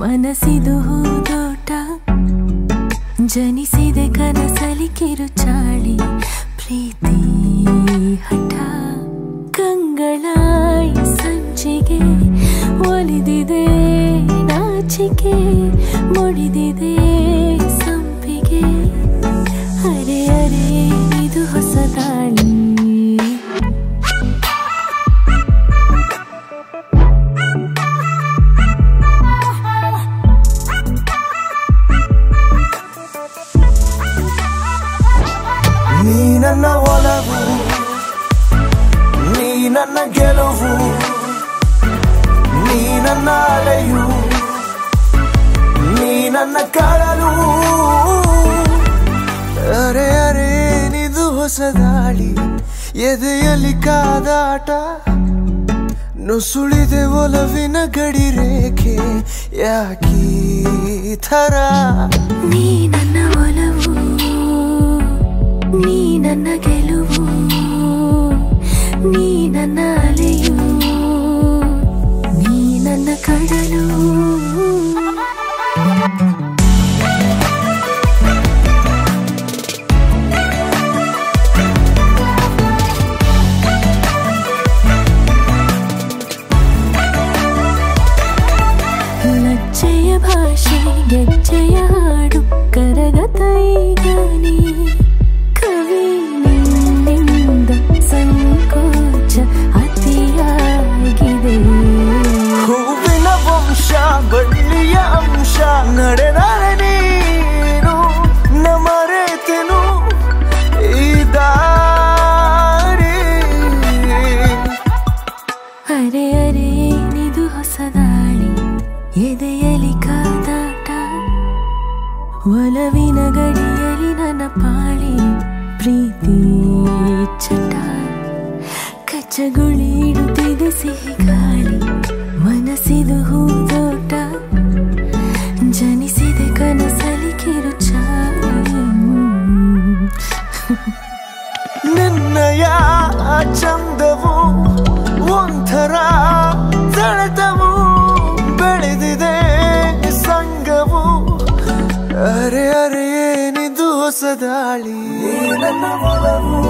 ಮನಸ್ಸಿದು ಹೂದೋಟ ಜನಿಸಿದೆ ಕನಸಲಿ ಕಿರುಚಾಳಿ ಪ್ರೀತಿ ಹಠ ಕಂಗಳಾಯಿ ಸಂಚಿಗೆ ಒಲಿದಿದೆ ನಾಚಿಕೆ ಮುಡಿದಿದೆ ಸಂಪಿಗೆ ಅರೆ ಅರೆ ಇದು ಹೊಸ ದಾಳಿ ನೀ ನನ್ನ ಒಲವು ನೀ ನನ್ನ ಗೆಲುವು ನೀ ನನ್ನ ಅಲೆಯು ನೀ ನನ್ನ ಕಡಲು ಅರೆ ಅರೆ ನಿದು ಹೊಸ ದಾಳಿ ಎದೆಯಲ್ಲಿ ಕಾದಾಟ ನುಸುಳಿದೆ ಒಲವಿನ ಗಡಿ ರೇಖೆ ಯಾಕೀ ಥರ ನೀ ನನ್ನ ಒಲವು ನೀ ನನ್ನ ಗೆಲುವು ನೀ ನನ್ನ ಅಲೆಯು ನೀ ನನ್ನ ಕಡಲು ಲಜ್ಜೆಯ ಭಾಷೆ ಗೆಜ್ಜೆಯ ಹಾಡು ಕರಗತ ಈಗ ನೀ ಕವಿ ನಿನ್ನಿಂದ ಸಂಕೋಚ ಅತಿಯಾಗಿದೆ ಹೂವಿನ ವಂಶ ಬಳ್ಳಿಯ ಅಂಶ ನಡೆದರೆ ನೀನು ನಮರೆತೆನು ಈ ದಾರಿ ಅರೆ ಅರೆ ನಿದು ಹೊಸ ದಾಳಿ ಎದೆಯಲಿ ಕಾದಾಟ ಒಲವಿನ ಗಡಿಯಲಿ ನನ್ನ ಪಾಳಿ ಪ್ರೀತಿ ಚಟ ಕಚ್ಚಗುಳಿ ಇಡುತ್ತಿದೆ ಸಿಹಿ ಗಾಳಿ ಮನಸ್ಸಿದು ಹೂದೋಟ ಜನಿಸಿದೆ ಕನಸಲಿ ಕಿರುಚಾಳಿ ನಿನ್ನಯ ಚಂದವು ಒಂಥರ ಸೆಳೆತವು ಬೆಳೆದಿದೆ ಸಂಗವು ಅರೆ ಅರೆ ಏನಿದು ಹೊಸ ದಾಳಿ ನನ್ನ ಒಲವು